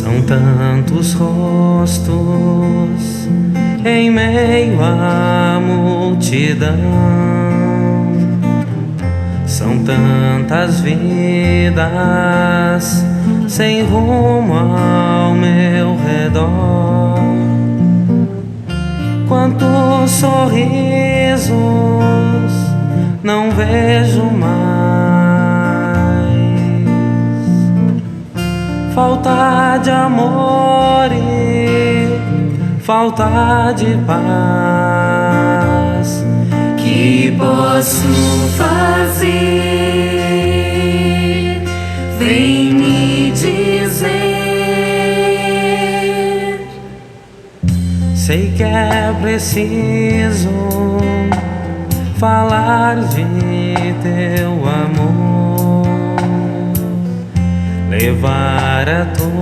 São tantos rostos em meio à multidão, são tantas vidas sem rumo ao meu redor. Quantos sorrisos não vejo mais, falta de amor e falta de paz. Que posso fazer? Vem me dizer. Sei que é preciso falar de teu amor, levar a todos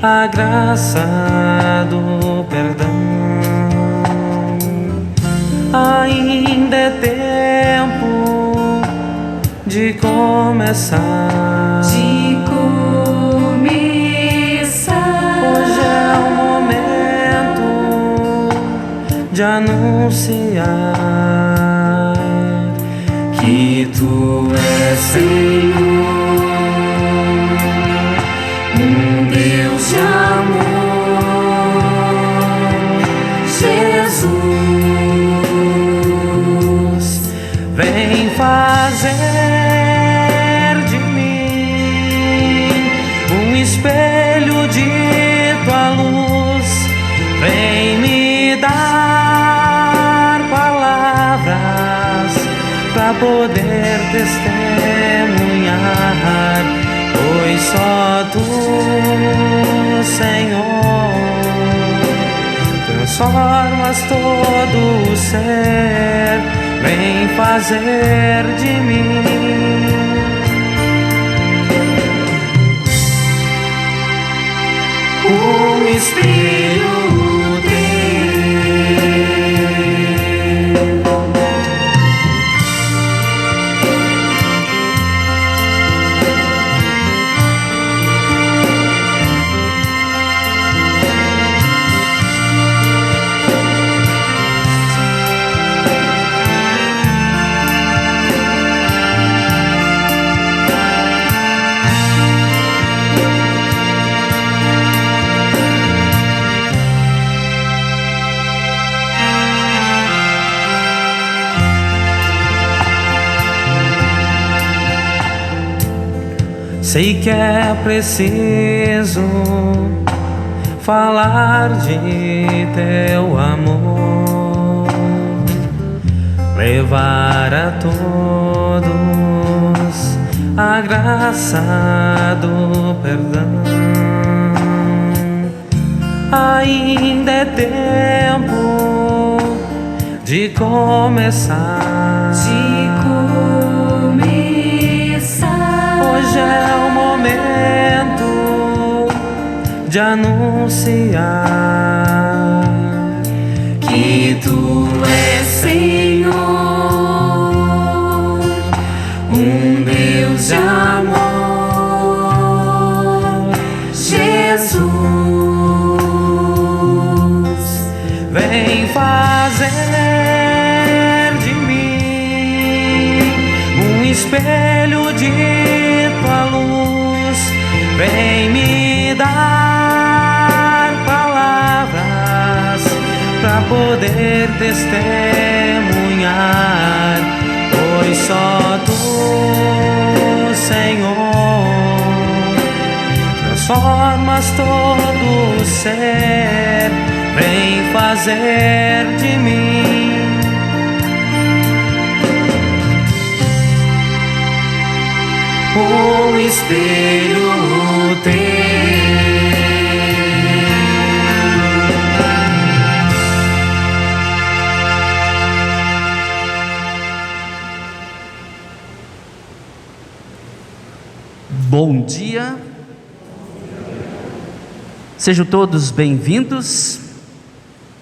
a graça do perdão. Ainda é tempo de começar. Hoje é o momento de anunciar que tu és Senhor, um Deus de amor. Jesus, vem fazer de mim um espelho de tua luz. Vem me dar palavras para poder testemunhar, pois só tu, Senhor, transformas todo o ser. Vem fazer de mim um espelho Sei que é preciso falar de teu amor, levar a todos a graça do perdão. Ainda é tempo de começar. Hoje é o momento de anunciar que tu és Senhor, um Deus de amor. Jesus, vem fazer de mim um espelho de tua luz. Vem me dar palavras para poder testemunhar, pois só tu, Senhor, transformas todo o ser. Vem fazer de mim um espelho teu. Bom dia, sejam todos bem-vindos.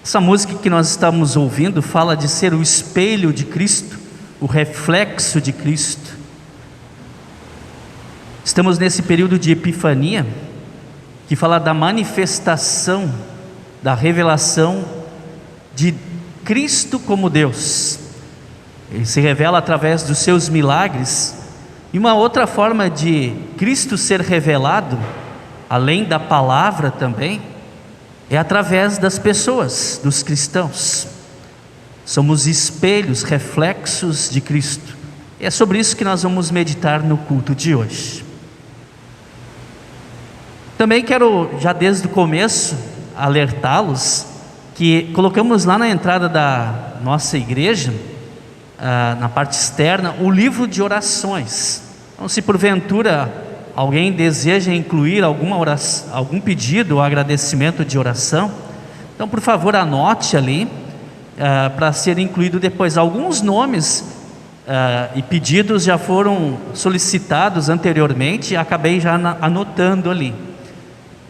Essa música que nós estamos ouvindo fala de ser o espelho de Cristo, o reflexo de Cristo. Estamos nesse período de Epifania, que fala da manifestação, da revelação de Cristo como Deus. Ele se revela através dos seus milagres. E uma outra forma de Cristo ser revelado, além da palavra também, é através das pessoas, dos cristãos. Somos espelhos, reflexos de Cristo. E é sobre isso que nós vamos meditar no culto de hoje. Também quero, já desde o começo, alertá-los que colocamos lá na entrada da nossa igreja, na parte externa, o livro de orações. Então, se porventura alguém deseja incluir alguma oração, algum pedido ou agradecimento de oração, então por favor anote ali, para ser incluído depois. Alguns nomes e pedidos já foram solicitados anteriormente e acabei já anotando ali.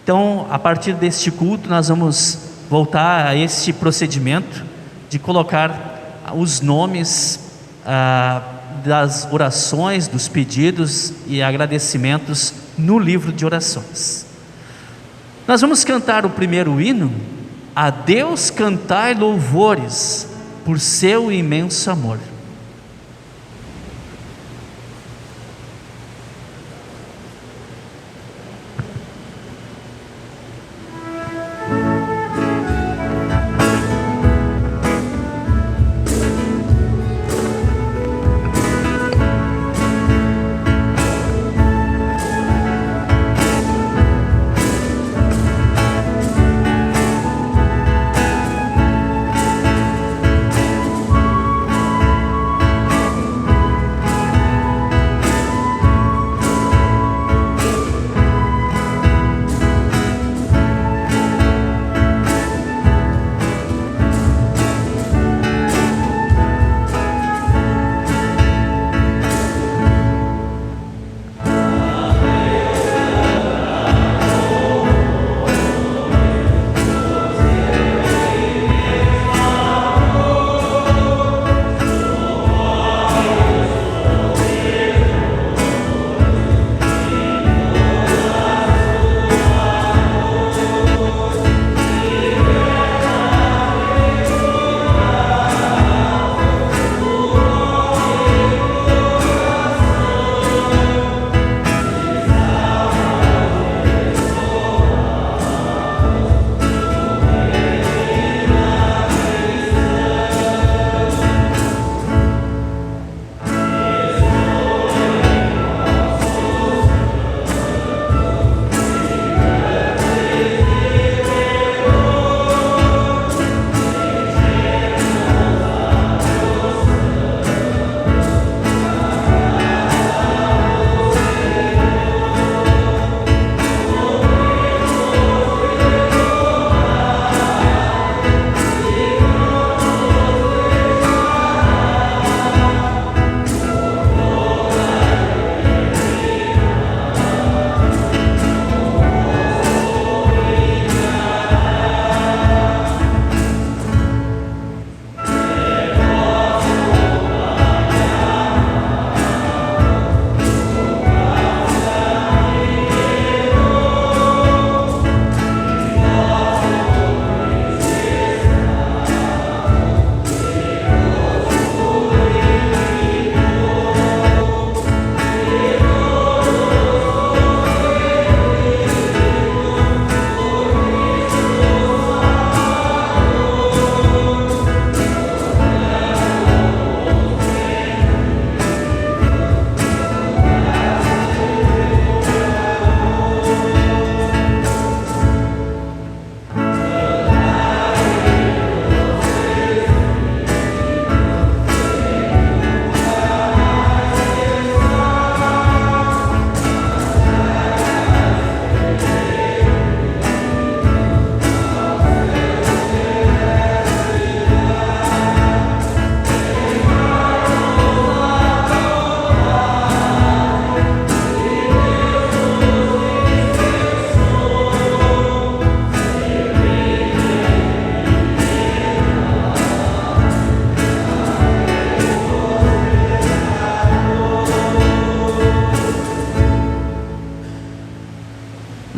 Então, a partir deste culto, nós vamos voltar a este procedimento de colocar os nomes das orações, dos pedidos e agradecimentos no livro de orações. Nós vamos cantar o primeiro hino: A Deus cantai louvores por seu imenso amor.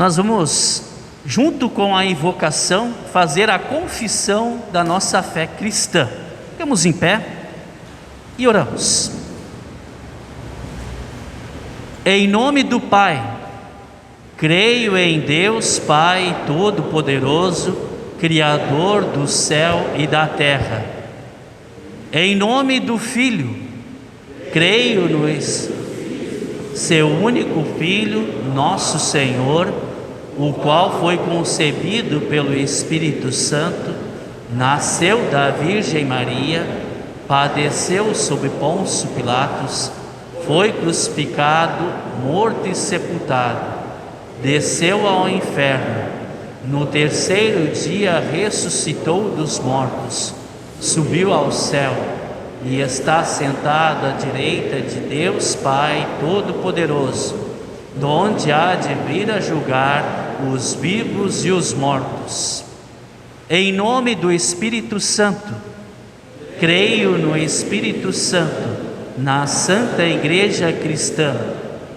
nós vamos, junto com a invocação, fazer a confissão da nossa fé cristã. Ficamos em pé e oramos. Em nome do Pai, creio em Deus Pai Todo-Poderoso, Criador do céu e da terra. Em nome do Filho, creio no seu único Filho, nosso Senhor, o qual foi concebido pelo Espírito Santo, nasceu da Virgem Maria, padeceu sob Pôncio Pilatos, foi crucificado, morto e sepultado, desceu ao inferno, no terceiro dia ressuscitou dos mortos, subiu ao céu e está sentado à direita de Deus Pai Todo-Poderoso, donde há de vir a julgar os vivos e os mortos. Em nome do Espírito Santo, creio no Espírito Santo, na Santa Igreja Cristã,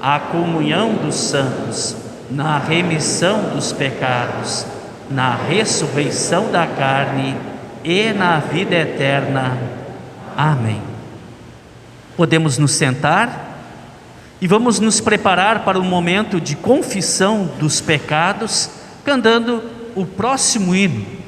a comunhão dos santos, na remissão dos pecados, na ressurreição da carne e na vida eterna. Amém. Podemos nos sentar e vamos nos preparar para o momento de confissão dos pecados, cantando o próximo hino.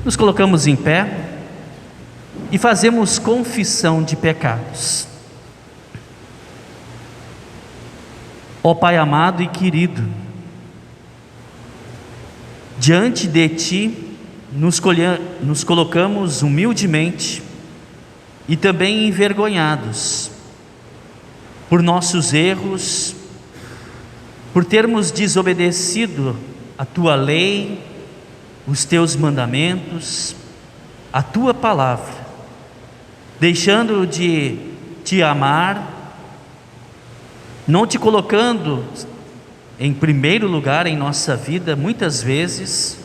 Nos colocamos em pé e fazemos confissão de pecados. Ó Pai amado e querido, diante de Ti nos colocamos humildemente e também envergonhados por nossos erros, por termos desobedecido a Tua lei, os Teus mandamentos, a Tua palavra, deixando de Te amar, não Te colocando em primeiro lugar em nossa vida, muitas vezes.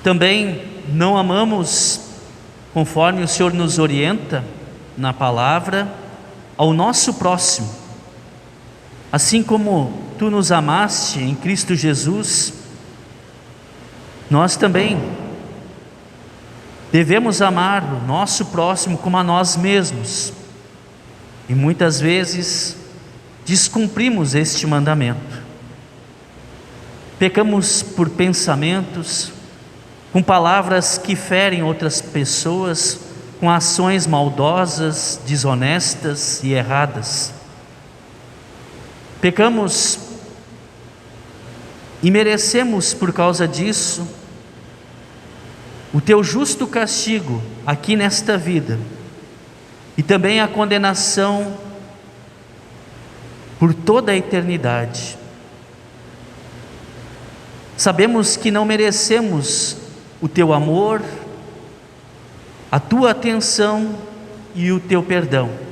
Também não amamos conforme o Senhor nos orienta na palavra, ao nosso próximo. Assim como Tu nos amaste em Cristo Jesus, nós também devemos amar o nosso próximo como a nós mesmos. E muitas vezes descumprimos este mandamento. Pecamos por pensamentos, com palavras que ferem outras pessoas, com ações maldosas, desonestas e erradas. Pecamos e merecemos por causa disso o Teu justo castigo aqui nesta vida e também a condenação por toda a eternidade. Sabemos que não merecemos o Teu amor, a Tua atenção e o Teu perdão.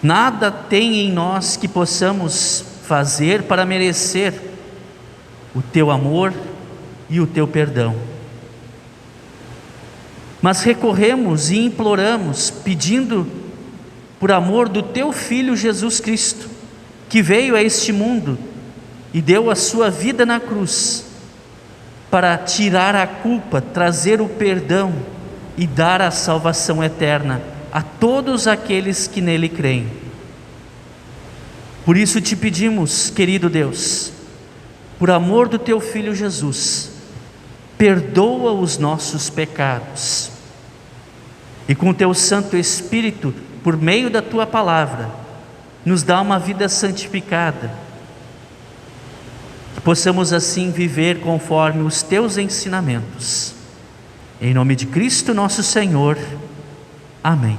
Nada tem em nós que possamos fazer para merecer o Teu amor e o Teu perdão. Mas recorremos e imploramos, pedindo por amor do Teu Filho Jesus Cristo, que veio a este mundo e deu a sua vida na cruz, para tirar a culpa, trazer o perdão e dar a salvação eterna a todos aqueles que nele creem. Por isso te pedimos, querido Deus, por amor do Teu Filho Jesus, perdoa os nossos pecados e com Teu Santo Espírito, por meio da Tua palavra, nos dá uma vida santificada, que possamos assim viver conforme os Teus ensinamentos. Em nome de Cristo nosso Senhor. Amém.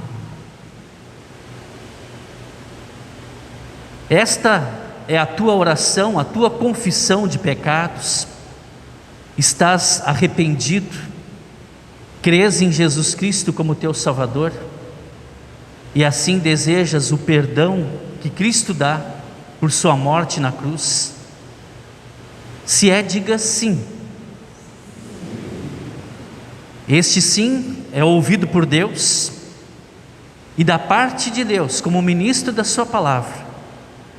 Esta é a tua oração, a tua confissão de pecados. Estás arrependido? Crês em Jesus Cristo como teu Salvador? E assim desejas o perdão que Cristo dá por sua morte na cruz? Se é, diga sim. Este sim é ouvido por Deus, e da parte de Deus, como ministro da sua palavra,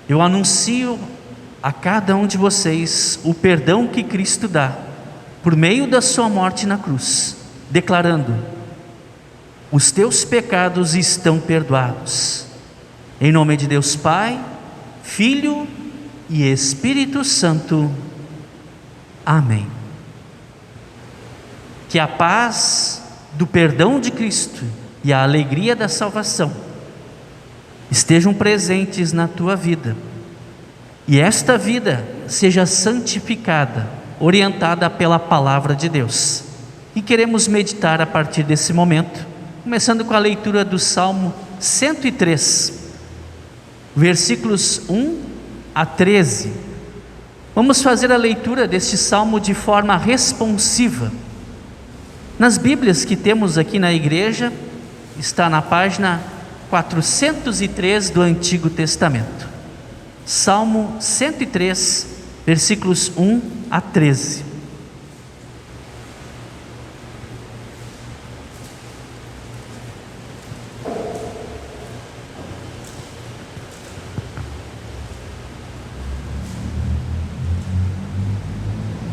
eu anuncio a cada um de vocês o perdão que Cristo dá por meio da sua morte na cruz, declarando: os teus pecados estão perdoados. Em nome de Deus Pai, Filho e Espírito Santo. Amém. Que a paz do perdão de Cristo e a alegria da salvação estejam presentes na tua vida, e esta vida seja santificada, orientada pela palavra de Deus. E queremos meditar a partir desse momento, começando com a leitura do Salmo 103, versículos 1 a 13. Vamos fazer a leitura deste salmo de forma responsiva. Nas Bíblias que temos aqui na igreja, está na página 403 do Antigo Testamento. Salmo 103, versículos 1 a 13.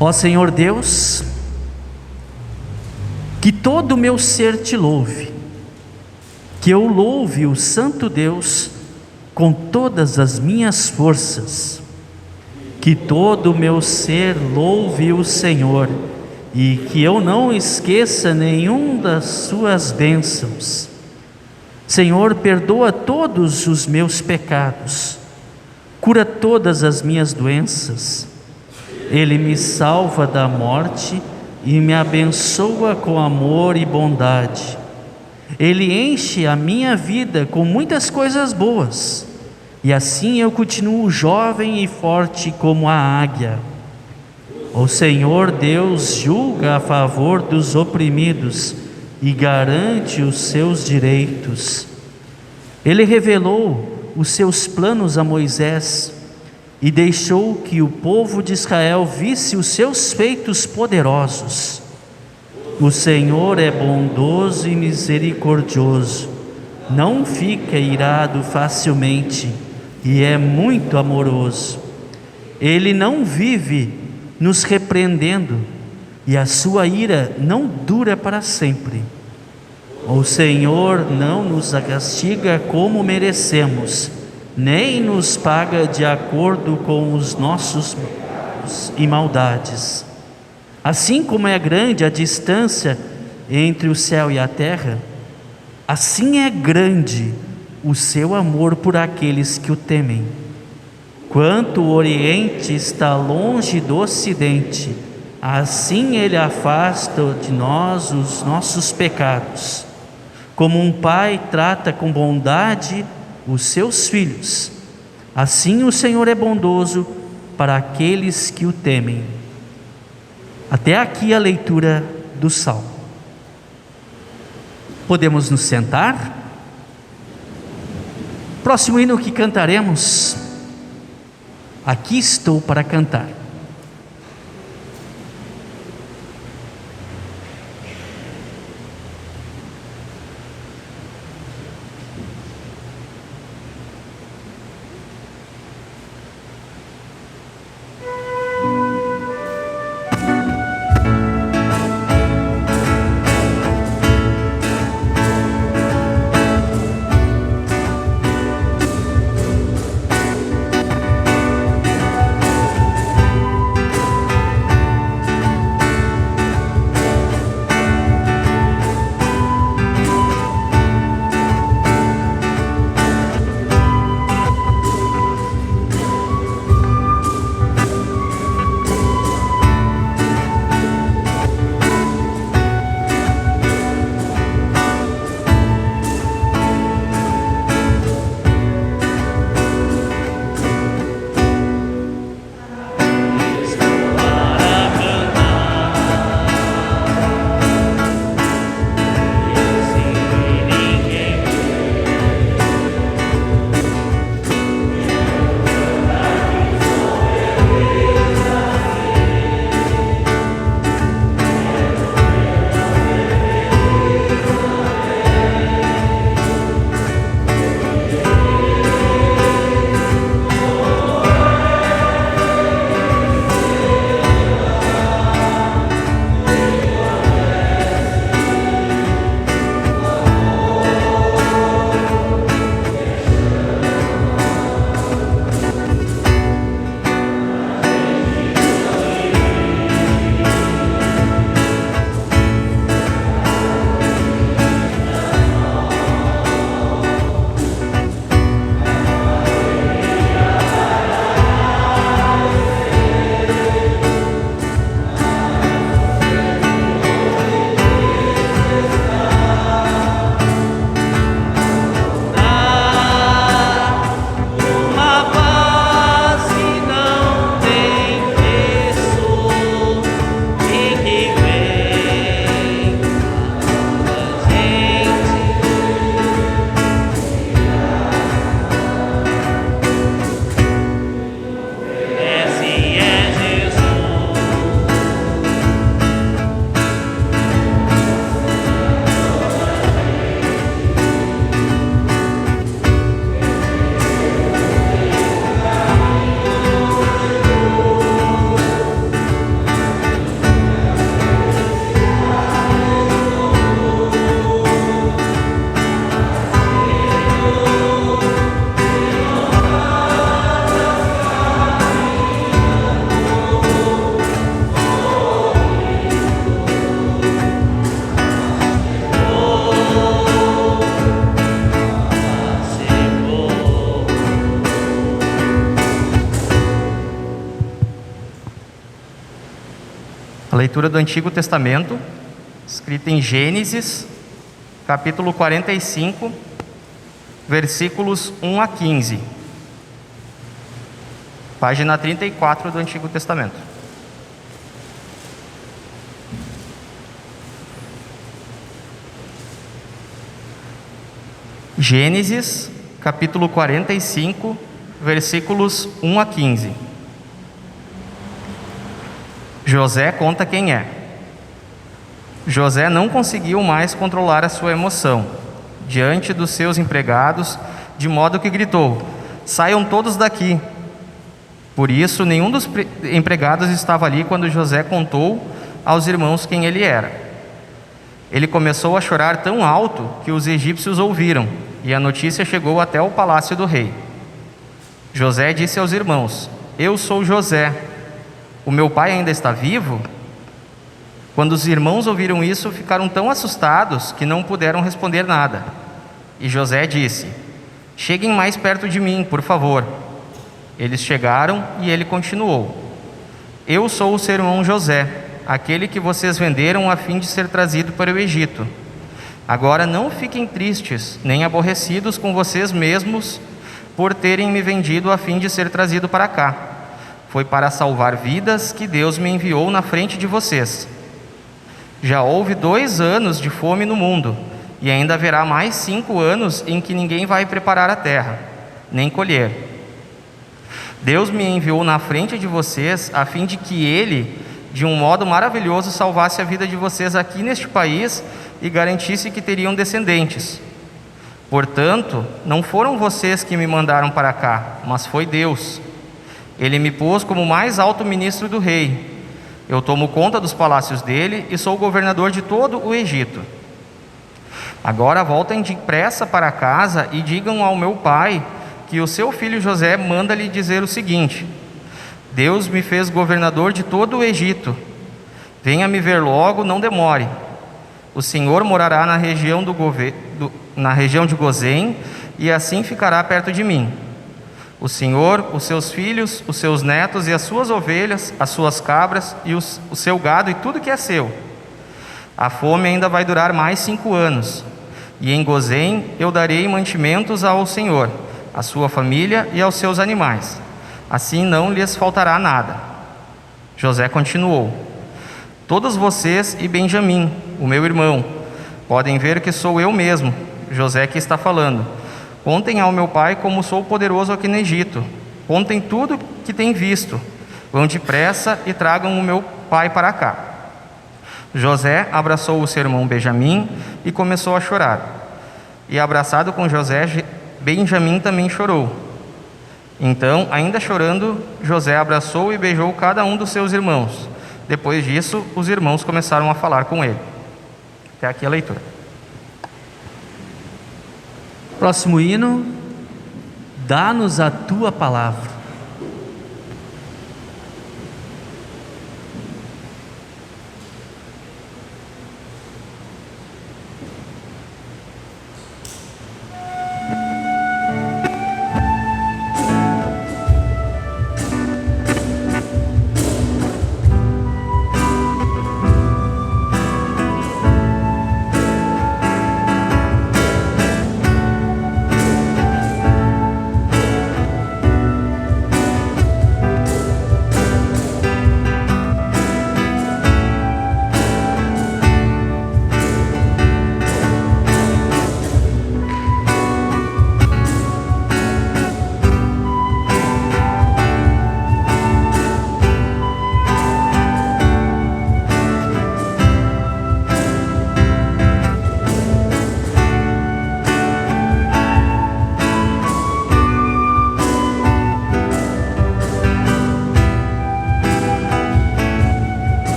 Ó Senhor Deus, que todo o meu ser te louve, que eu louve o Santo Deus com todas as minhas forças, que todo o meu ser louve o Senhor, e que eu não esqueça nenhum das suas bênçãos. Senhor, perdoa todos os meus pecados, cura todas as minhas doenças. Ele me salva da morte e me abençoa com amor e bondade. Ele enche a minha vida com muitas coisas boas, e assim eu continuo jovem e forte como a águia. O Senhor Deus julga a favor dos oprimidos e garante os seus direitos. Ele revelou os seus planos a Moisés e deixou que o povo de Israel visse os seus feitos poderosos. O Senhor é bondoso e misericordioso, não fica irado facilmente, e é muito amoroso. Ele não vive nos repreendendo, e a sua ira não dura para sempre. O Senhor não nos castiga como merecemos, nem nos paga de acordo com os nossos pecados e maldades. Assim como é grande a distância entre o céu e a terra, assim é grande o seu amor por aqueles que o temem. Quanto o Oriente está longe do Ocidente, assim Ele afasta de nós os nossos pecados. Como um pai trata com bondade os seus filhos, assim o Senhor é bondoso para aqueles que o temem. Até aqui a leitura do Salmo. Podemos nos sentar? Próximo hino que cantaremos: Aqui estou para cantar. A leitura do Antigo Testamento, escrita em Gênesis, capítulo 45, versículos 1 a 15. Página 34 do Antigo Testamento. Gênesis, capítulo 45, versículos 1 a 15. José conta quem é. José não conseguiu mais controlar a sua emoção diante dos seus empregados, de modo que gritou: saiam todos daqui. Por isso, nenhum dos empregados estava ali quando José contou aos irmãos quem ele era. Ele começou a chorar tão alto que os egípcios ouviram, e a notícia chegou até o palácio do rei. José disse aos irmãos: eu sou José. O meu pai ainda está vivo? Quando os irmãos ouviram isso, ficaram tão assustados que não puderam responder nada. E José disse: cheguem mais perto de mim, por favor. Eles chegaram e ele continuou: eu sou o seu irmão José, aquele que vocês venderam a fim de ser trazido para o Egito. Agora não fiquem tristes, nem aborrecidos com vocês mesmos por terem me vendido a fim de ser trazido para cá. Foi para salvar vidas que Deus me enviou na frente de vocês. Já houve 2 anos de fome no mundo, e ainda haverá mais 5 anos em que ninguém vai preparar a terra, nem colher. Deus me enviou na frente de vocês a fim de que Ele, de um modo maravilhoso, salvasse a vida de vocês aqui neste país e garantisse que teriam descendentes. Portanto, não foram vocês que me mandaram para cá, mas foi Deus. Ele me pôs como mais alto ministro do rei. Eu tomo conta dos palácios dele e sou governador de todo o Egito. Agora voltem depressa para casa e digam ao meu pai que o seu filho José manda-lhe dizer o seguinte: Deus me fez governador de todo o Egito. Venha me ver logo, não demore. O Senhor morará na região de Gozém, e assim ficará perto de mim. O Senhor, os seus filhos, os seus netos e as suas ovelhas, as suas cabras e o seu gado e tudo que é seu. A fome ainda vai durar mais 5 anos. E em Gozém eu darei mantimentos ao Senhor, à sua família e aos seus animais. Assim não lhes faltará nada. José continuou: todos vocês e Benjamim, o meu irmão, podem ver que sou eu mesmo, José, que está falando. Contem ao meu pai como sou poderoso aqui no Egito. Contem tudo que têm visto. Vão depressa e tragam o meu pai para cá. José abraçou o seu irmão Benjamim e começou a chorar. E abraçado com José, Benjamim também chorou. Então, ainda chorando, José abraçou e beijou cada um dos seus irmãos. Depois disso, os irmãos começaram a falar com ele. Até aqui a leitura. Próximo hino: dá-nos a tua palavra.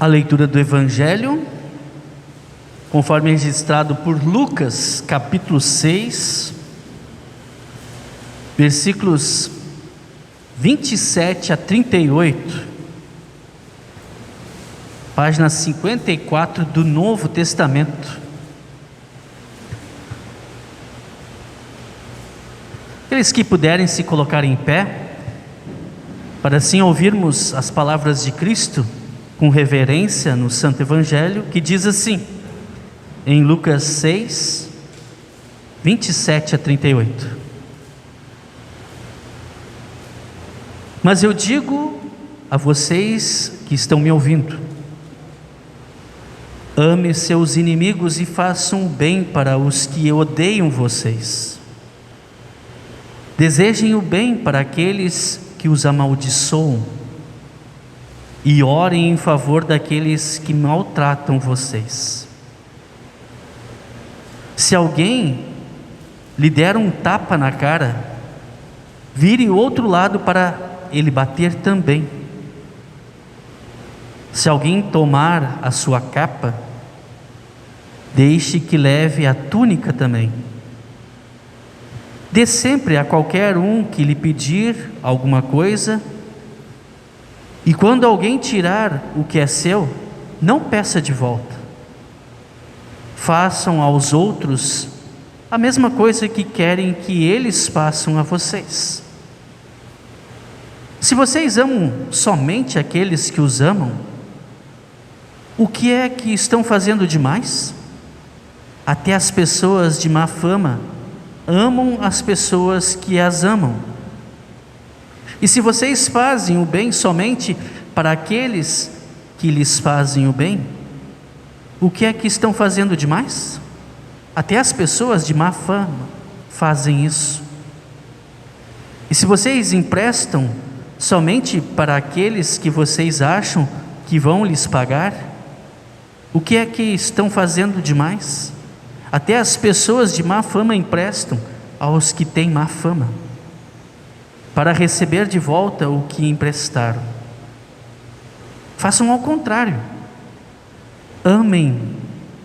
A leitura do Evangelho, conforme registrado por Lucas, capítulo 6, versículos 27 a 38, página 54 do Novo Testamento. Aqueles que puderem se colocar em pé, para assim ouvirmos as palavras de Cristo com reverência no Santo Evangelho, que diz assim, em Lucas 6, 27 a 38. Mas eu digo a vocês que estão me ouvindo: ame seus inimigos e façam o bem para os que odeiam vocês. Desejem o bem para aqueles que os amaldiçoam e orem em favor daqueles que maltratam vocês. Se alguém lhe der um tapa na cara, vire o outro lado para ele bater também. Se alguém tomar a sua capa, deixe que leve a túnica também. Dê sempre a qualquer um que lhe pedir alguma coisa, e quando alguém tirar o que é seu, não peça de volta. Façam aos outros a mesma coisa que querem que eles façam a vocês. Se vocês amam somente aqueles que os amam, o que é que estão fazendo demais? Até as pessoas de má fama amam as pessoas que as amam. E se vocês fazem o bem somente para aqueles que lhes fazem o bem, o que é que estão fazendo demais? Até as pessoas de má fama fazem isso. E se vocês emprestam somente para aqueles que vocês acham que vão lhes pagar, o que é que estão fazendo demais? Até as pessoas de má fama emprestam aos que têm má fama, para receber de volta o que emprestaram. Façam ao contrário. Amem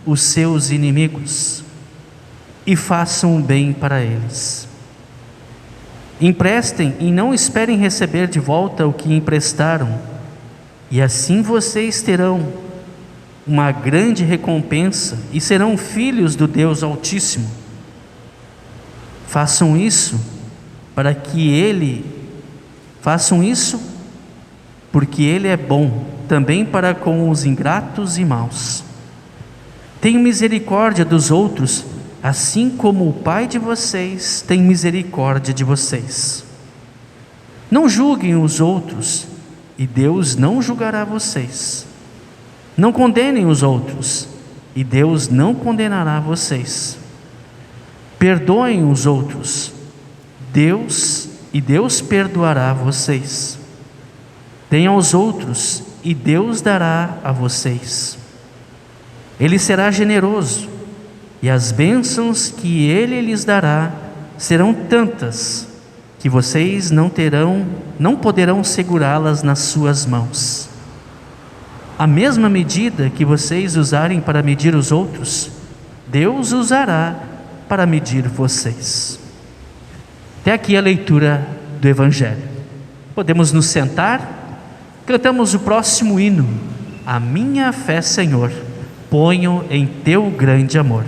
os seus inimigos e façam o bem para eles. Emprestem e não esperem receber de volta o que emprestaram, e assim vocês terão uma grande recompensa e serão filhos do Deus Altíssimo. Façam isso porque Ele é bom também para com os ingratos e maus. Tenham misericórdia dos outros, assim como o Pai de vocês tem misericórdia de vocês. Não julguem os outros, e Deus não julgará vocês. Não condenem os outros, e Deus não condenará vocês. Perdoem os outros, e Deus perdoará vocês. Deem aos outros, e Deus dará a vocês. Ele será generoso, e as bênçãos que Ele lhes dará serão tantas que vocês não poderão segurá-las nas suas mãos. A mesma medida que vocês usarem para medir os outros, Deus usará para medir vocês. Até aqui a leitura do Evangelho. Podemos nos sentar? Cantamos o próximo hino. A minha fé, Senhor, ponho em teu grande amor.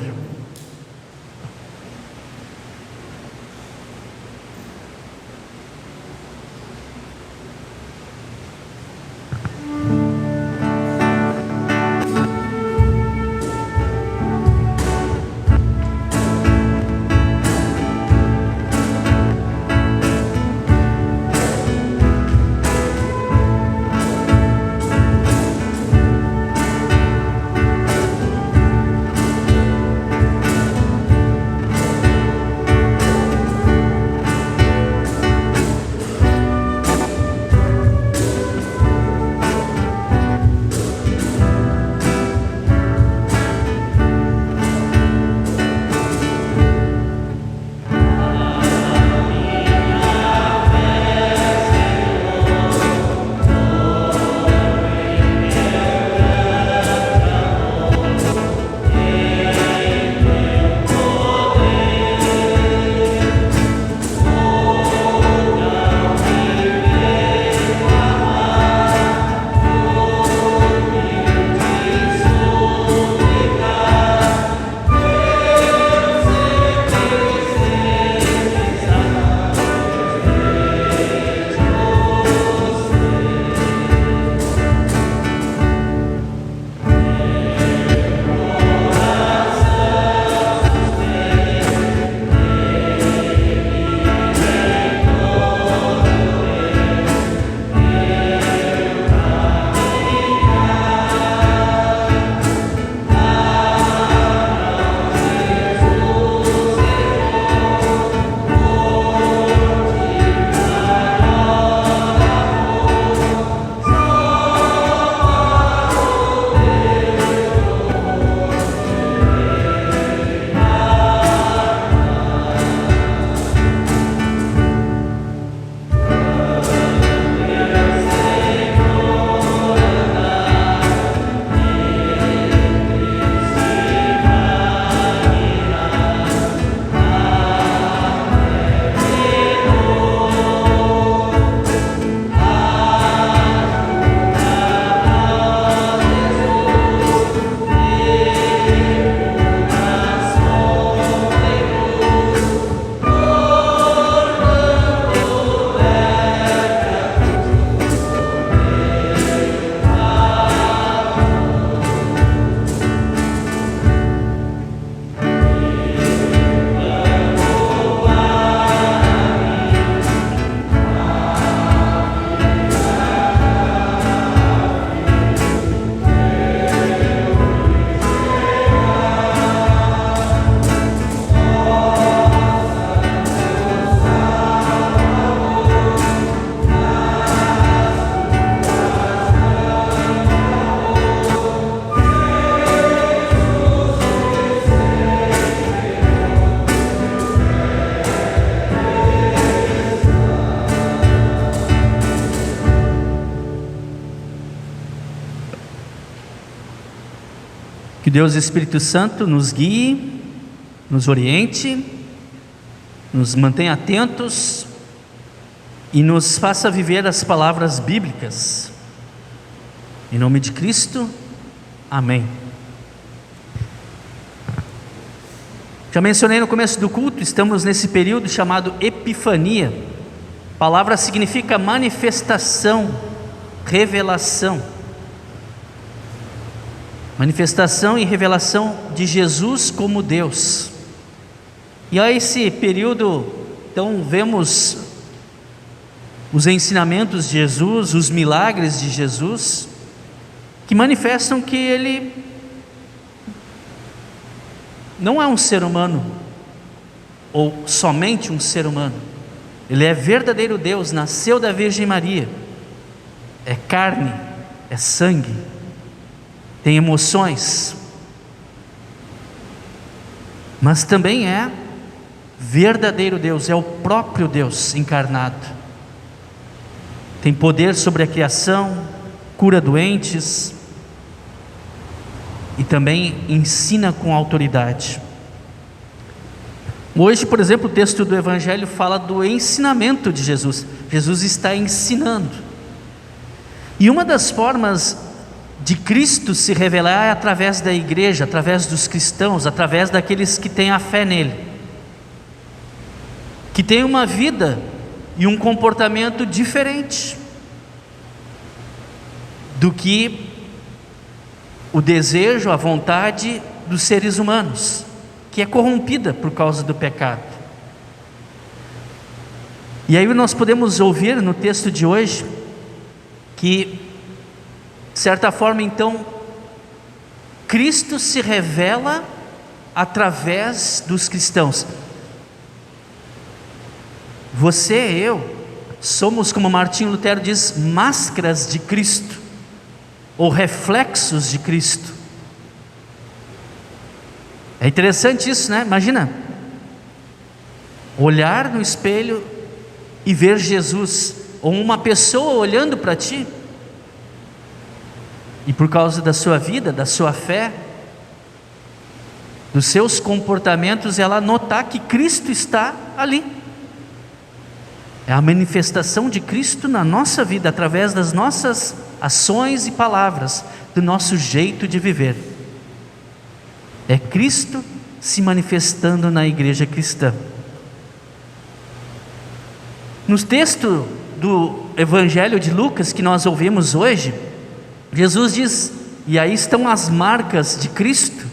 Que Deus Espírito Santo nos guie, nos oriente, nos mantenha atentos e nos faça viver as palavras bíblicas. Em nome de Cristo, amém. Já mencionei no começo do culto, estamos nesse período chamado Epifania. A palavra significa manifestação, revelação. Manifestação e revelação de Jesus como Deus. E a esse período, então, vemos os ensinamentos de Jesus, os milagres de Jesus, que manifestam que Ele não é um ser humano, ou somente um ser humano. Ele é verdadeiro Deus, nasceu da Virgem Maria, é carne, é sangue, tem emoções, mas também é verdadeiro Deus, é o próprio Deus encarnado. Tem poder sobre a criação, cura doentes e também ensina com autoridade. Hoje, por exemplo, o texto do Evangelho fala do ensinamento de Jesus. Jesus está ensinando. E uma das formas de Cristo se revelar é através da igreja, através dos cristãos, através daqueles que têm a fé nele, que têm uma vida e um comportamento diferente do que o desejo, a vontade dos seres humanos, que é corrompida por causa do pecado. E aí nós podemos ouvir no texto de hoje que, de certa forma, então, Cristo se revela através dos cristãos. Você e eu somos, como Martinho Lutero diz, máscaras de Cristo, ou reflexos de Cristo. É interessante isso, né? Imagina, olhar no espelho e ver Jesus, ou uma pessoa olhando para ti, e por causa da sua vida, da sua fé, dos seus comportamentos, ela notar que Cristo está ali. É a manifestação de Cristo na nossa vida, através das nossas ações e palavras, do nosso jeito de viver. É Cristo se manifestando na igreja cristã. No texto do Evangelho de Lucas que nós ouvimos hoje, Jesus diz: e aí estão as marcas de Cristo,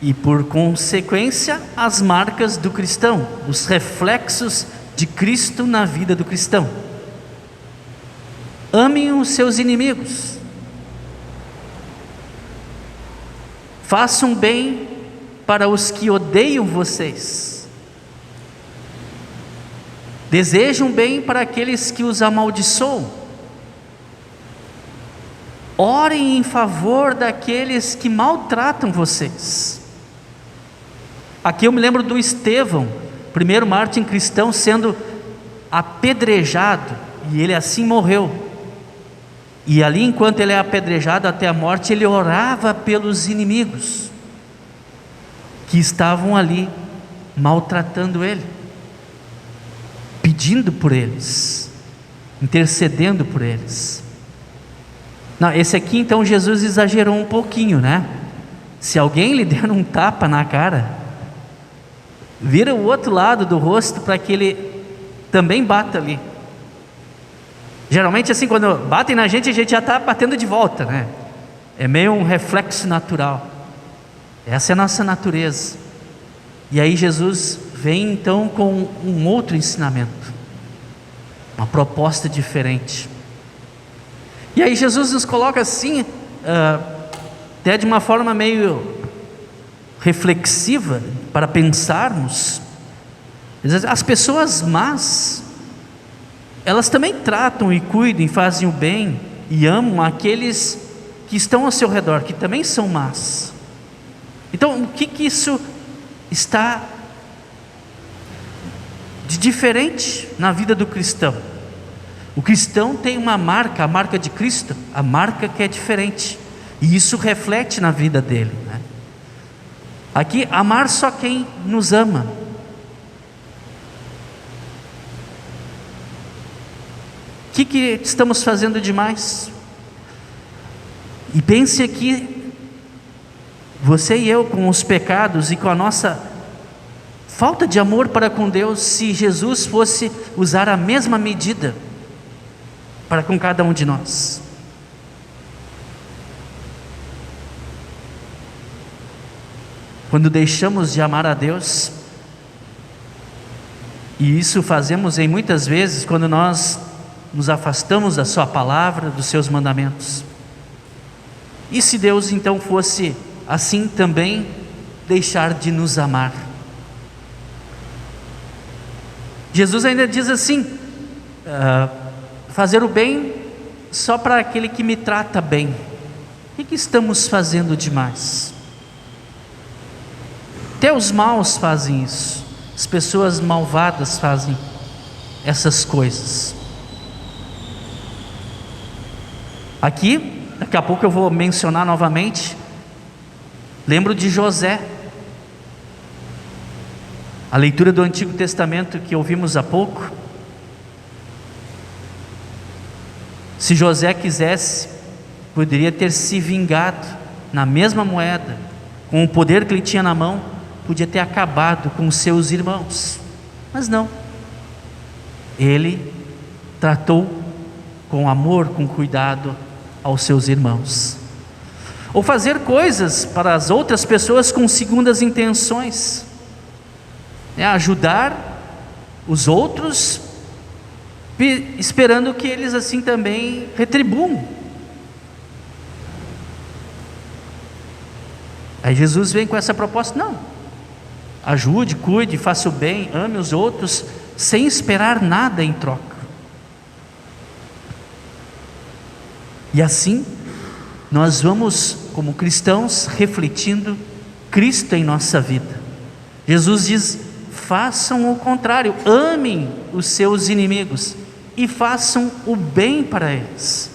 e por consequência as marcas do cristão, os reflexos de Cristo na vida do cristão. Amem os seus inimigos, façam bem para os que odeiam vocês, desejam bem para aqueles que os amaldiçoam, orem em favor daqueles que maltratam vocês. Aqui eu me lembro do Estevão, primeiro mártir cristão, sendo apedrejado, e ele assim morreu. E ali, enquanto ele é apedrejado até a morte, ele orava pelos inimigos que estavam ali maltratando ele, pedindo por eles, intercedendo por eles. Não, esse aqui então Jesus exagerou um pouquinho, né? Se alguém lhe der um tapa na cara, vira o outro lado do rosto para que ele também bata ali. Geralmente assim, quando batem na gente, a gente já está batendo de volta, né? É meio um reflexo natural. Essa é a nossa natureza. E aí Jesus vem então com um outro ensinamento, uma proposta diferente. E aí Jesus nos coloca assim, até de uma forma meio reflexiva, para pensarmos. As pessoas más, elas também tratam e cuidam e fazem o bem e amam aqueles que estão ao seu redor, que também são más. Então, o que isso está de diferente na vida do cristão? O cristão tem uma marca, a marca de Cristo, a marca que é diferente. E isso reflete na vida dele, né? Aqui, amar só quem nos ama. O que estamos fazendo demais? E pense aqui, você e eu, com os pecados e com a nossa falta de amor para com Deus, se Jesus fosse usar a mesma medida para com cada um de nós. Quando deixamos de amar a Deus, e isso fazemos em muitas vezes quando nós nos afastamos da sua palavra, dos seus mandamentos. E se Deus então fosse assim também deixar de nos amar? Jesus ainda diz assim: fazer o bem só para aquele que me trata bem. O que estamos fazendo demais? Até os maus fazem isso. As pessoas malvadas fazem essas coisas. Aqui, daqui a pouco eu vou mencionar novamente. Lembro de José. A leitura do Antigo Testamento que ouvimos há pouco. Se José quisesse, poderia ter se vingado na mesma moeda, com o poder que ele tinha na mão, podia ter acabado com seus irmãos, mas não. Ele tratou com amor, com cuidado aos seus irmãos. Ou fazer coisas para as outras pessoas com segundas intenções, ajudar os outros, esperando que eles assim também retribuam. Aí Jesus vem com essa proposta: não, ajude, cuide, faça o bem, ame os outros, sem esperar nada em troca. E assim, nós vamos, como cristãos, refletindo Cristo em nossa vida. Jesus diz: façam o contrário, amem os seus inimigos e façam o bem para eles.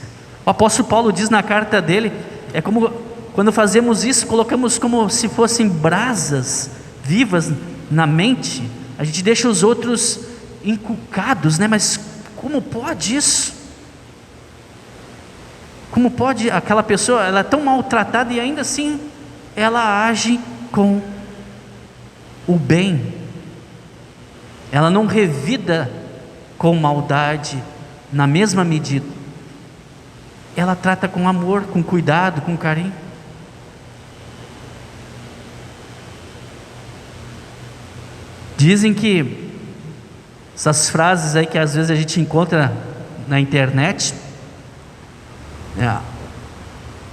O apóstolo Paulo diz na carta dele, é como quando fazemos isso, colocamos como se fossem brasas vivas na mente, a gente deixa os outros encucados, né? Mas como pode isso? Como pode aquela pessoa, ela é tão maltratada e ainda assim ela age com o bem, ela não revida com maldade na mesma medida, ela trata com amor, com cuidado, com carinho. Dizem que essas frases aí que às vezes a gente encontra na internet,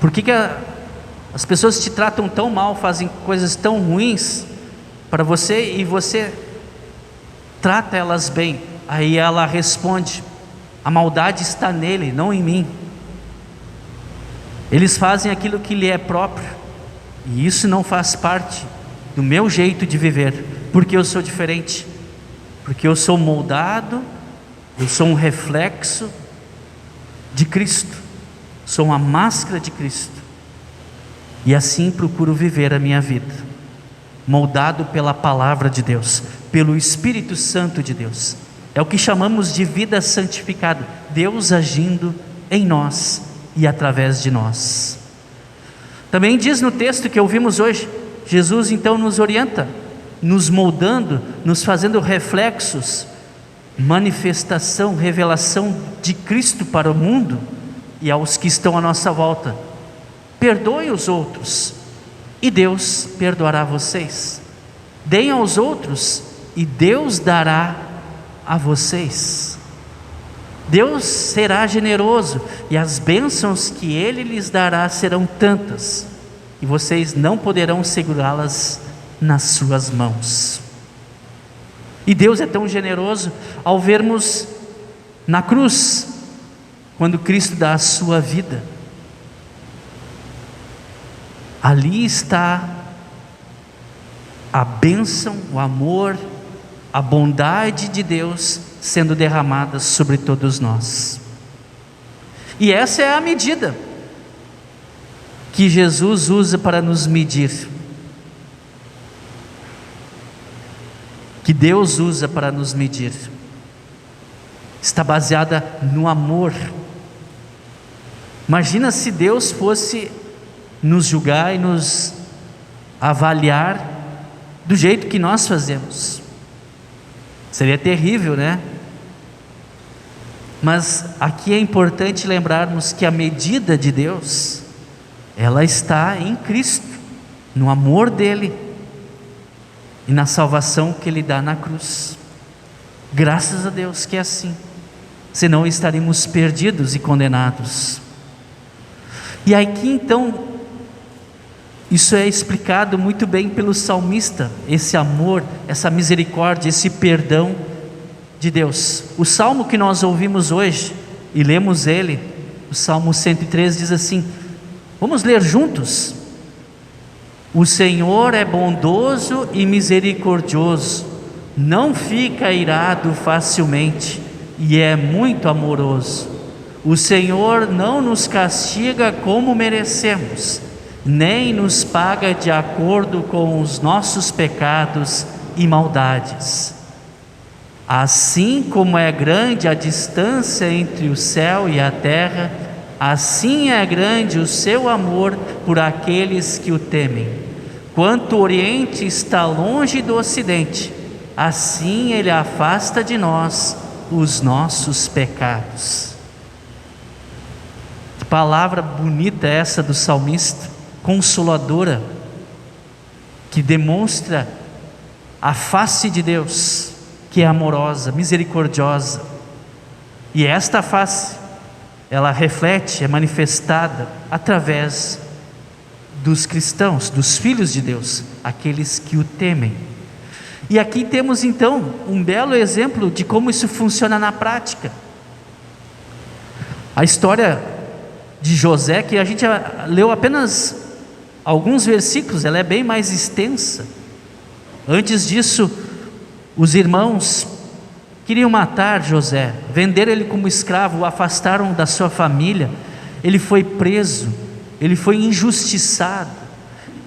por que as pessoas te tratam tão mal, fazem coisas tão ruins para você e você trata elas bem? Aí ela responde: a maldade está nele, não em mim. Eles fazem aquilo que lhe é próprio, e isso não faz parte do meu jeito de viver, porque eu sou diferente, porque eu sou moldado, eu sou um reflexo de Cristo, sou uma máscara de Cristo, e assim procuro viver a minha vida, moldado pela palavra de Deus, pelo Espírito Santo de Deus. É o que chamamos de vida santificada, Deus agindo em nós e através de nós. Também diz no texto que ouvimos hoje, Jesus então nos orienta, nos moldando, nos fazendo reflexos, manifestação, revelação de Cristo para o mundo e aos que estão à nossa volta. Perdoem os outros e Deus perdoará vocês. Deem aos outros e Deus dará a vocês. Deus será generoso e as bênçãos que Ele lhes dará serão tantas e vocês não poderão segurá-las nas suas mãos. E Deus é tão generoso ao vermos na cruz, quando Cristo dá a sua vida, ali está a bênção, o amor, a bondade de Deus sendo derramada sobre todos nós. E essa é a medida que Jesus usa para nos medir, que Deus usa para nos medir, está baseada no amor. Imagina se Deus fosse nos julgar e nos avaliar do jeito que nós fazemos. Seria terrível, né? Mas aqui é importante lembrarmos que a medida de Deus, ela está em Cristo, no amor dele e na salvação que ele dá na cruz. Graças a Deus que é assim, senão estaríamos perdidos e condenados. E aqui então, isso é explicado muito bem pelo salmista, esse amor, essa misericórdia, esse perdão de Deus. O salmo que nós ouvimos hoje e lemos ele, o Salmo 103 diz assim, vamos ler juntos? O Senhor é bondoso e misericordioso, não fica irado facilmente e é muito amoroso. O Senhor não nos castiga como merecemos, nem nos paga de acordo com os nossos pecados e maldades. Assim como é grande a distância entre o céu e a terra, assim é grande o seu amor por aqueles que o temem. Quanto o Oriente está longe do Ocidente, assim ele afasta de nós os nossos pecados. Que palavra bonita essa do salmista, consoladora, que demonstra a face de Deus, que é amorosa, misericordiosa. E esta face, ela reflete, é manifestada através dos cristãos, dos filhos de Deus, aqueles que o temem. E aqui temos então um belo exemplo de como isso funciona na prática. A história de José, que a gente leu apenas alguns versículos, ela é bem mais extensa. Antes disso, os irmãos queriam matar José, venderam ele como escravo, o afastaram da sua família, ele foi preso, ele foi injustiçado,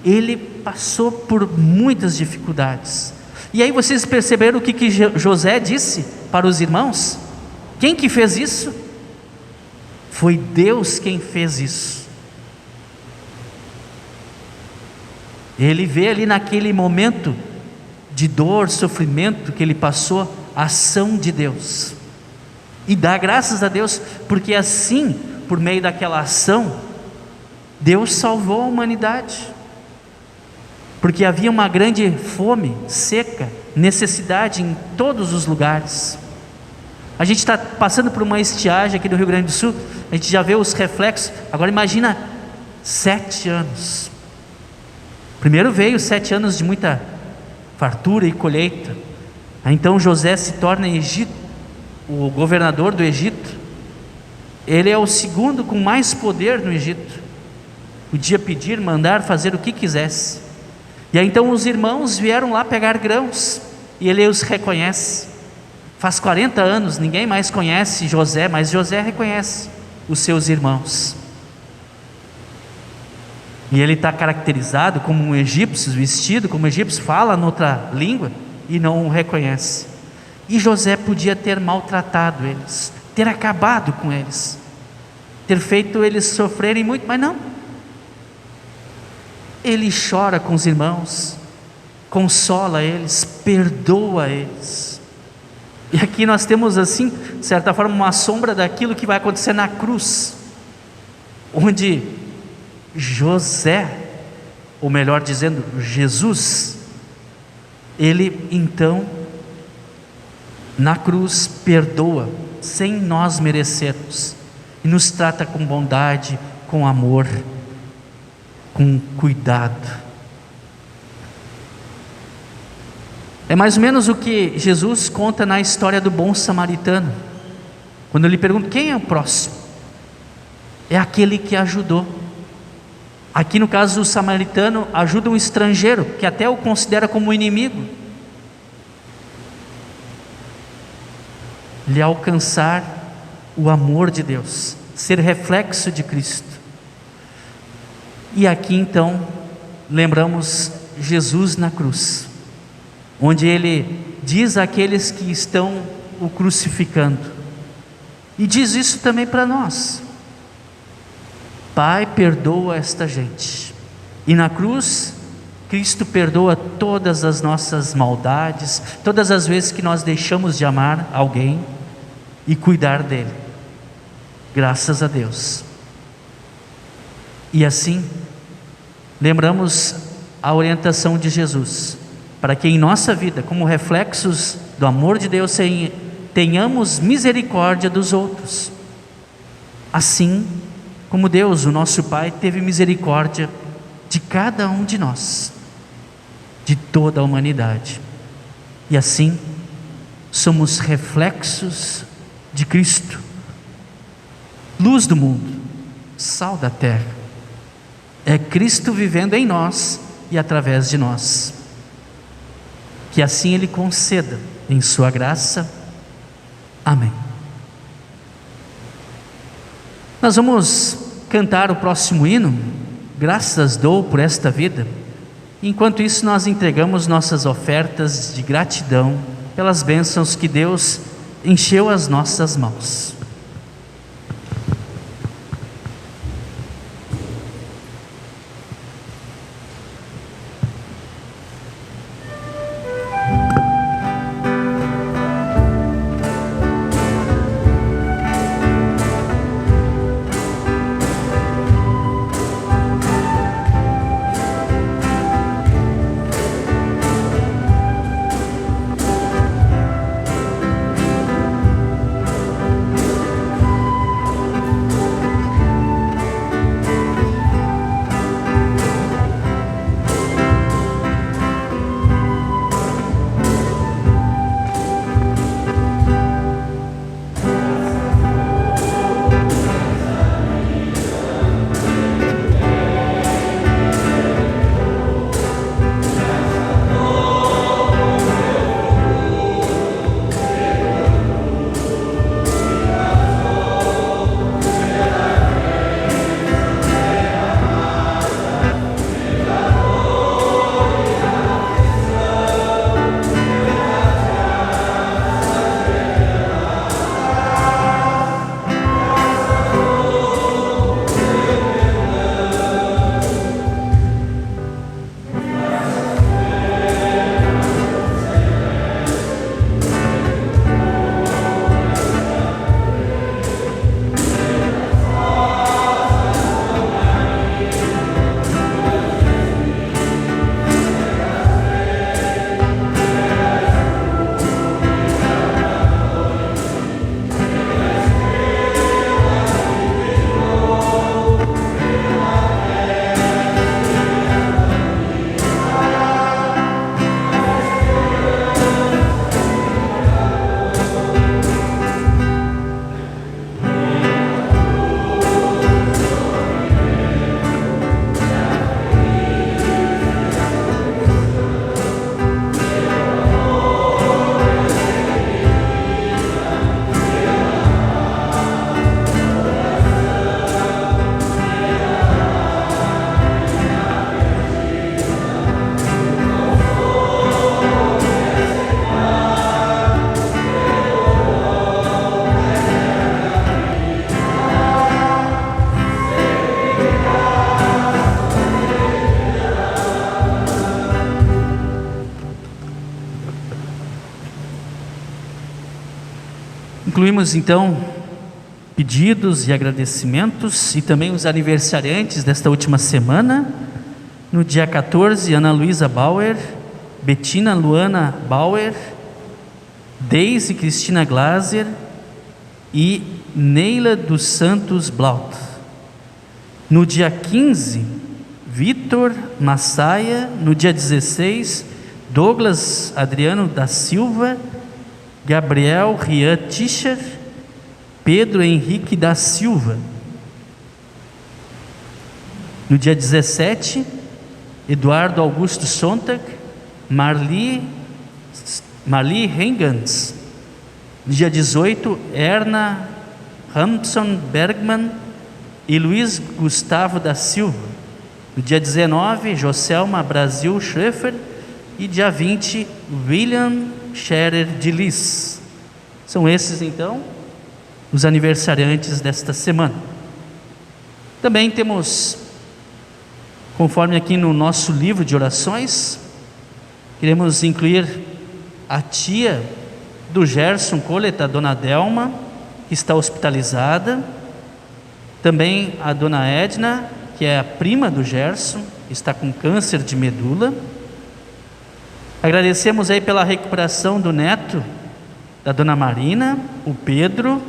ele passou por muitas dificuldades. E aí vocês perceberam o que José disse para os irmãos? Quem que fez isso? Foi Deus quem fez isso. Ele vê ali naquele momento de dor, sofrimento que ele passou, a ação de Deus, e dá graças a Deus, porque assim, por meio daquela ação, Deus salvou a humanidade, porque havia uma grande fome, seca, necessidade em todos os lugares. A gente está passando por uma estiagem aqui no Rio Grande do Sul, a gente já vê os reflexos. Agora imagina 7 anos. Primeiro veio 7 anos de muita fartura e colheita. Aí então José se torna Egito, o governador do Egito. Ele é o segundo com mais poder no Egito, podia pedir, mandar, fazer o que quisesse. E aí então os irmãos vieram lá pegar grãos, e ele os reconhece. Faz 40 anos, ninguém mais conhece José, mas José reconhece os seus irmãos. E ele está caracterizado como um egípcio, vestido como um egípcio, fala noutra língua e não o reconhece. E José podia ter maltratado eles, ter acabado com eles, ter feito eles sofrerem muito, mas não. Ele chora com os irmãos, consola eles, perdoa eles. E aqui nós temos assim, de certa forma, uma sombra daquilo que vai acontecer na cruz, onde José, ou melhor dizendo, Jesus, ele então na cruz perdoa, sem nós merecermos, e nos trata com bondade, com amor, com cuidado. É mais ou menos o que Jesus conta na história do bom samaritano, quando ele pergunta: quem é o próximo? É aquele que ajudou. Aqui no caso, o samaritano ajuda um estrangeiro, que até o considera como inimigo, lhe alcançar o amor de Deus, ser reflexo de Cristo. E aqui então lembramos Jesus na cruz, onde Ele diz àqueles que estão o crucificando, e diz isso também para nós: Pai, perdoa esta gente. E na cruz, Cristo perdoa todas as nossas maldades, todas as vezes que nós deixamos de amar alguém e cuidar dele. Graças a Deus. E assim, lembramos a orientação de Jesus, para que em nossa vida, como reflexos do amor de Deus, tenhamos misericórdia dos outros, assim como Deus, o nosso Pai, teve misericórdia de cada um de nós, de toda a humanidade. E assim, somos reflexos de Cristo, luz do mundo, sal da terra. É Cristo vivendo em nós e através de nós. Que assim Ele conceda, em sua graça. Amém. Nós vamos cantar o próximo hino, Graças Dou por Esta Vida. Enquanto isso, nós entregamos nossas ofertas de gratidão pelas bênçãos que Deus encheu as nossas mãos. Incluímos então pedidos e agradecimentos e também os aniversariantes desta última semana. No dia 14, Ana Luísa Bauer, Betina Luana Bauer, Deise Cristina Glaser e Neila dos Santos Blaut. No dia 15, Vitor Massaia. No dia 16, Douglas Adriano da Silva, Gabriel Rian Tischer, Pedro Henrique da Silva. No dia 17, Eduardo Augusto Sontag, Marli Rengans. No dia 18, Erna Hampson Bergman e Luiz Gustavo da Silva. No dia 19, Joselma Brasil Schroeffer. E dia 20, William Scherer de Lis. São esses então os aniversariantes desta semana. Também temos, conforme aqui no nosso livro de orações, queremos incluir a tia do Gerson Coleta, a dona Delma, que está hospitalizada. Também a dona Edna, que é a prima do Gerson, está com câncer de medula. Agradecemos aí pela recuperação do neto da dona Marina, o Pedro.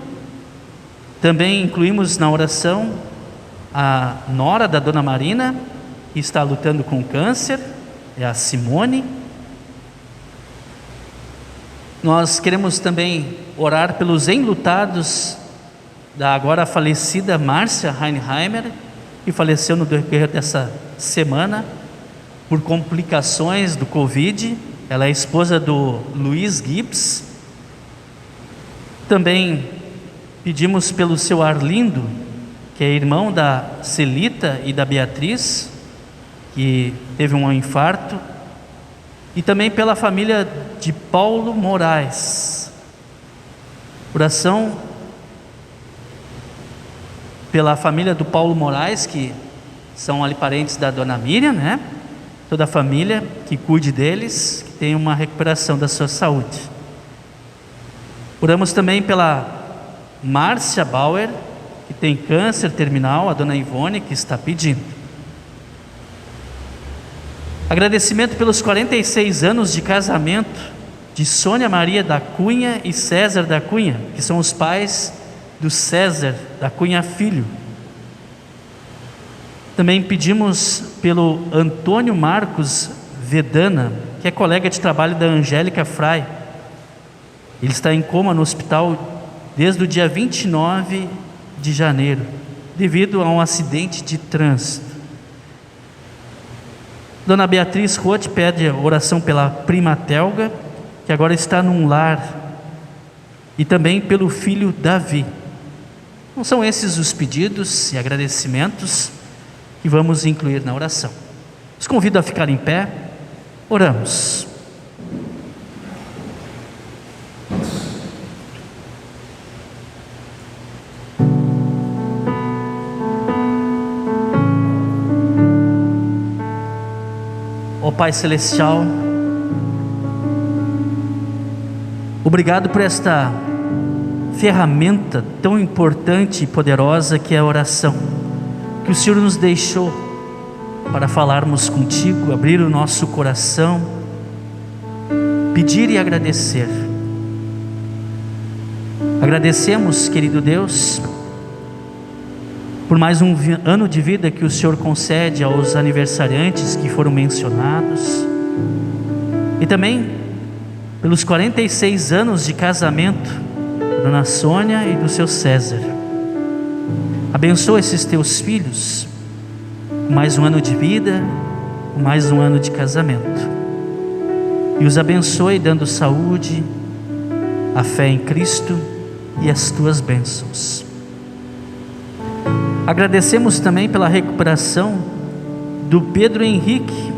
Também incluímos na oração a nora da dona Marina, que está lutando com câncer, é a Simone. Nós queremos também orar pelos enlutados da agora falecida Márcia Heinheimer, que faleceu no decorrer dessa semana por complicações do Covid. Ela é esposa do Luiz Gibbs. Também pedimos pelo seu Arlindo, que é irmão da Celita e da Beatriz, que teve um infarto. E também pela família de Paulo Moraes. Oração pela família do Paulo Moraes, que são ali parentes da dona Miriam, né? Toda a família, que cuide deles, que tenha uma recuperação da sua saúde. Oramos também pela Márcia Bauer, que tem câncer terminal, a dona Ivone, que está pedindo. Agradecimento pelos 46 anos de casamento de Sônia Maria da Cunha e César da Cunha, que são os pais do César da Cunha Filho. Também pedimos pelo Antônio Marcos Vedana, que é colega de trabalho da Angélica Frei. Ele está em coma no hospital desde o dia 29 de janeiro, devido a um acidente de trânsito. Dona Beatriz Roth pede oração pela prima Telga, que agora está num lar, e também pelo filho Davi. Então, são esses os pedidos e agradecimentos que vamos incluir na oração. Os convido a ficar em pé. Oramos. Ó Pai Celestial, obrigado por esta ferramenta tão importante e poderosa que é a oração, que o Senhor nos deixou para falarmos contigo, abrir o nosso coração, pedir e agradecer. Agradecemos, querido Deus, por mais um ano de vida que o Senhor concede aos aniversariantes que foram mencionados, e também pelos 46 anos de casamento da dona Sônia e do seu César. Abençoa esses teus filhos com mais um ano de vida, com mais um ano de casamento, e os abençoe dando saúde, a fé em Cristo e as tuas bênçãos. Agradecemos também pela recuperação do Pedro Henrique,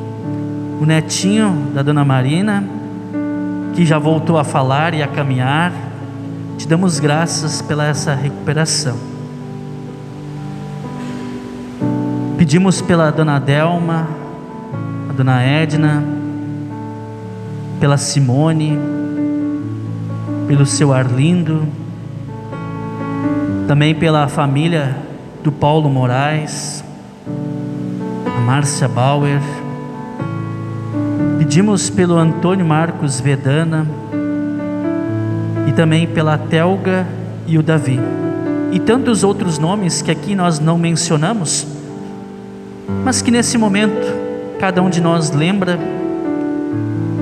o netinho da dona Marina, que já voltou a falar e a caminhar. Te damos graças pela essa recuperação. Pedimos pela dona Delma, a dona Edna, pela Simone, pelo seu Arlindo, também pela família do Paulo Moraes, a Márcia Bauer. Pedimos pelo Antônio Marcos Vedana e também pela Telga e o Davi, e tantos outros nomes que aqui nós não mencionamos, mas que nesse momento cada um de nós lembra,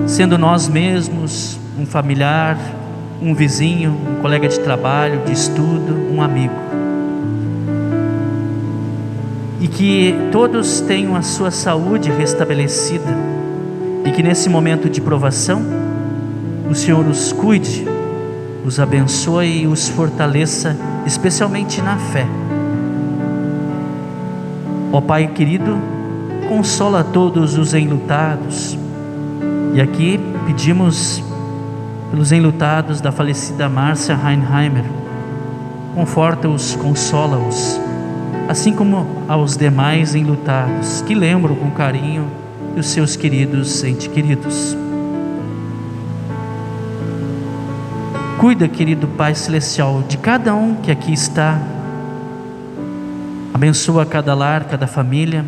sendo nós mesmos, um familiar, um vizinho, um colega de trabalho, de estudo, um amigo. E que todos tenham a sua saúde restabelecida, e que nesse momento de provação o Senhor os cuide, os abençoe e os fortaleça, especialmente na fé. Ó Pai querido, consola todos os enlutados. E aqui pedimos pelos enlutados da falecida Márcia Heinheimer. Conforta-os, consola-os, assim como aos demais enlutados, que lembram com carinho dos seus queridos entes queridos. Cuida, querido Pai Celestial, de cada um que aqui está. Abençoa cada lar, cada família.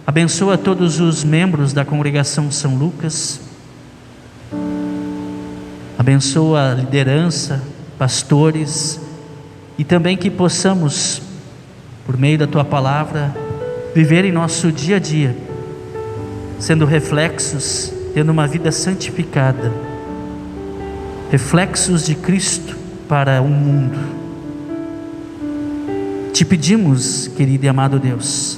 Abençoa todos os membros da congregação São Lucas. Abençoa a liderança, pastores, e também que possamos, por meio da Tua Palavra, viver em nosso dia a dia, sendo reflexos, tendo uma vida santificada, reflexos de Cristo para o mundo. Te pedimos, querido e amado Deus,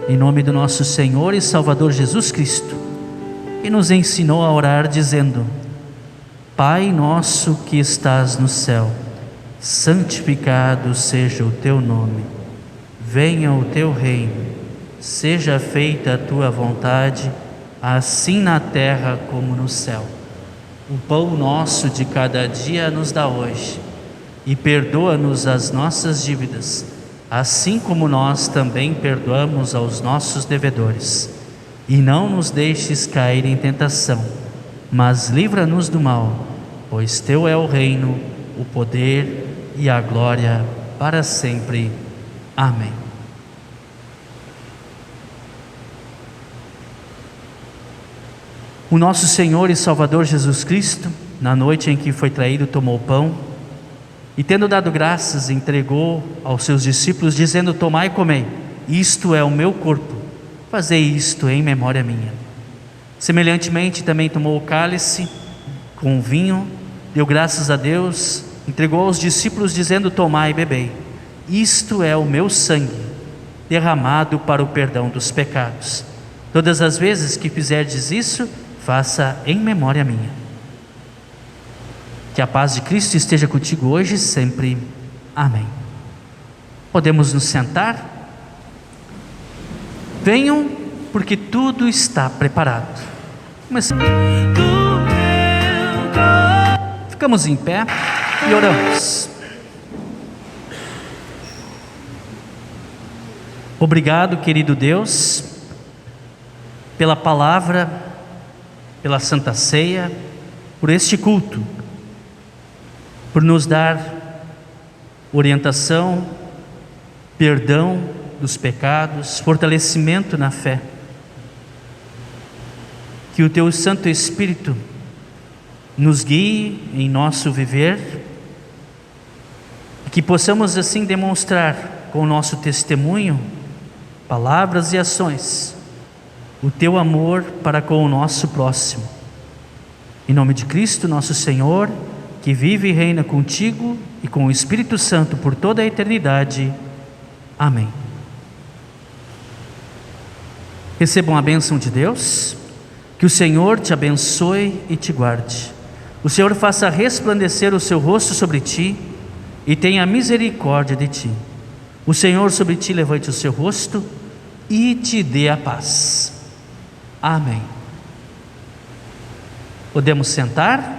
em nome do nosso Senhor e Salvador Jesus Cristo, que nos ensinou a orar dizendo: Pai nosso que estás no céu, santificado seja o teu nome, venha o teu reino, seja feita a tua vontade, assim na terra como no céu. O pão nosso de cada dia nos dá hoje, e perdoa-nos as nossas dívidas, assim como nós também perdoamos aos nossos devedores. E não nos deixes cair em tentação, mas livra-nos do mal, pois teu é o reino, o poder e a glória para sempre. Amém. O nosso Senhor e Salvador Jesus Cristo, na noite em que foi traído, tomou o pão e, tendo dado graças, entregou aos seus discípulos, dizendo: tomai e comei, isto é o meu corpo, fazei isto em memória minha. Semelhantemente também tomou o cálice com o vinho, deu graças a Deus, entregou aos discípulos, dizendo: tomai e bebei, isto é o meu sangue, derramado para o perdão dos pecados. Todas as vezes que fizerdes isso, faça em memória minha. Que a paz de Cristo esteja contigo hoje e sempre. Amém. Podemos nos sentar? Venham, porque tudo está preparado. Ficamos em pé e oramos. Obrigado, querido Deus, pela palavra, pela Santa Ceia, por este culto, por nos dar orientação, perdão dos pecados, fortalecimento na fé. Que o Teu Santo Espírito nos guie em nosso viver, e que possamos assim demonstrar com o nosso testemunho, palavras e ações, o Teu amor para com o nosso próximo. Em nome de Cristo, nosso Senhor, que vive e reina contigo e com o Espírito Santo por toda a eternidade. Amém. Recebam a bênção de Deus. Que o Senhor te abençoe e te guarde. O Senhor faça resplandecer o seu rosto sobre ti e tenha misericórdia de ti. O Senhor sobre ti levante o seu rosto e te dê a paz. Amém. Podemos sentar?